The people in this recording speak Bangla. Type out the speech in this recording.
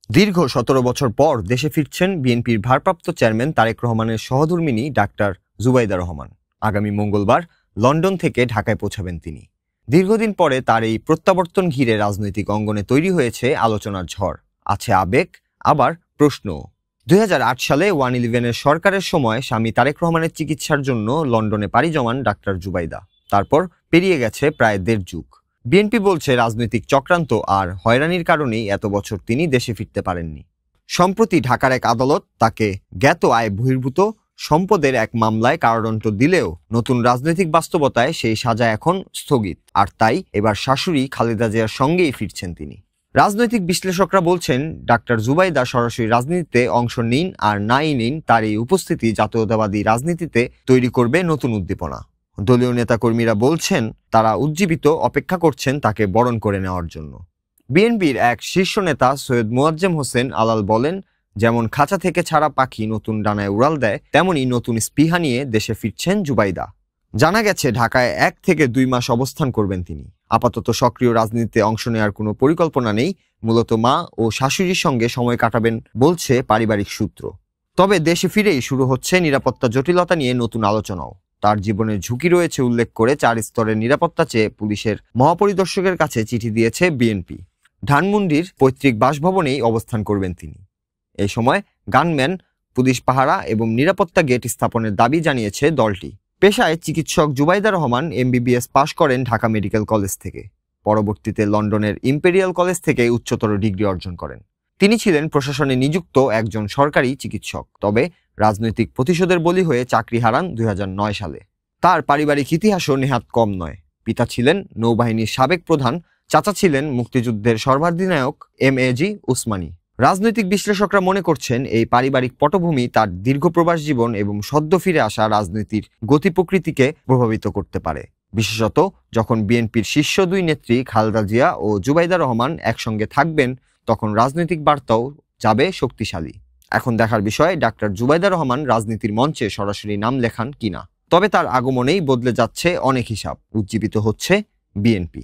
দীর্ঘ ১৭ বছর পর দেশে ফিরছেন বিএনপির ভারপ্রাপ্ত চেয়ারম্যান তারেক রহমানের সহধর্মিণী ডাক্তার জুবাইদা রহমান। আগামী মঙ্গলবার লন্ডন থেকে ঢাকায় পৌঁছাবেন তিনি। দীর্ঘদিন পরে তার এই প্রত্যাবর্তন ঘিরে রাজনৈতিক অঙ্গনে তৈরি হয়েছে আলোচনার ঝড়, আছে আবেগ, আবার প্রশ্ন। ২০০৮ সালে 111-এর সরকারের সময় স্বামী তারেক রহমানের চিকিৎসার জন্য লন্ডনে পাড়ি জমান ডাক্তার জুবাইদা। তারপর পেরিয়ে গেছে প্রায় ১.৫ যুগ। বিএনপি বলছে রাজনৈতিক চক্রান্ত আর হয়রানির কারণেই এত বছর তিনি দেশে ফিরতে পারেননি। সম্প্রতি ঢাকার এক আদালত তাকে জ্ঞাত আয় বহির্ভূত সম্পদের এক মামলায় কারাদণ্ড দিলেও নতুন রাজনৈতিক বাস্তবতায় সেই সাজা এখন স্থগিত, আর তাই এবার শাশুড়ি খালেদা জিয়ার সঙ্গেই ফিরছেন তিনি। রাজনৈতিক বিশ্লেষকরা বলছেন ডাক্তার জুবাইদা সরাসরি রাজনীতিতে অংশ নিন আর নাই নিন, তার এই উপস্থিতি জাতীয়তাবাদী রাজনীতিতে তৈরি করবে নতুন উদ্দীপনা। দলীয় নেতাকর্মীরা বলছেন তারা উজ্জীবিত অপেক্ষা করছেন তাকে বরণ করে নেওয়ার জন্য। বিএনপির এক শীর্ষ নেতা সৈয়দ মোয়াজ্জেম হোসেন আলাল বলেন, যেমন খাঁচা থেকে ছাড়া পাখি নতুন ডানায় উড়াল দেয়, তেমনি নতুন স্পৃহা নিয়ে দেশে ফিরছেন জুবাইদা। জানা গেছে ঢাকায় ১ থেকে ২ মাস অবস্থান করবেন তিনি। আপাতত সক্রিয় রাজনীতিতে অংশ নেওয়ার কোনো পরিকল্পনা নেই, মূলত মা ও শাশুড়ির সঙ্গে সময় কাটাবেন বলছে পারিবারিক সূত্র। তবে দেশে ফিরেই শুরু হচ্ছে নিরাপত্তা জটিলতা নিয়ে নতুন আলোচনাও। তার জীবনের ঝুঁকি রয়েছে উল্লেখ করে ৪ স্তরের নিরাপত্তা চেয়ে পুলিশের মহাপরিদর্শকের কাছে চিঠি দিয়েছে বিএনপি। ধানমন্ডির পৈতৃক বাসভবনেই অবস্থান করবেন তিনি। এই সময় গানম্যান, পুলিশ পাহারা এবং নিরাপত্তা গেট স্থাপনের দাবি জানিয়েছে দলটি। পেশায় চিকিৎসক জুবাইদা রহমান MBBS পাশ করেন ঢাকা মেডিকেল কলেজ থেকে। পরবর্তীতে লন্ডনের ইম্পেরিয়াল কলেজ থেকে উচ্চতর ডিগ্রি অর্জন করেন। তিনি ছিলেন প্রশাসনে নিযুক্ত একজন সরকারি চিকিৎসক, তবে রাজনৈতিক প্রতিশোধের বলি হয়ে চাকরি হারান ২০০৯ সালে। তার পারিবারিক ইতিহাসও নেহাত কম নয়। পিতা ছিলেন নৌবাহিনীর সাবেক প্রধান, চাচা ছিলেন মুক্তিযুদ্ধের সর্বাধিনায়ক MAG উসমানী। রাজনৈতিক বিশ্লেষকরা মনে করছেন এই পারিবারিক পটভূমি তার দীর্ঘ প্রবাস জীবন এবং সদ্য ফিরে আসা রাজনীতির গতি প্রকৃতিকে প্রভাবিত করতে পারে, বিশেষত যখন বিএনপির শীর্ষ ২ নেত্রী খালেদা জিয়া ও জুবাইদা রহমান একসঙ্গে থাকবেন, তখন রাজনৈতিক বার্তাও যাবে শক্তিশালী। এখন দেখার বিষয় ডাক্তার জুবাইদা রহমান রাজনীতির মঞ্চে সরাসরি নাম লেখান কিনা। তবে তার আগমনেই বদলে যাচ্ছে অনেক হিসাব, উজ্জীবিত হচ্ছে বিএনপি।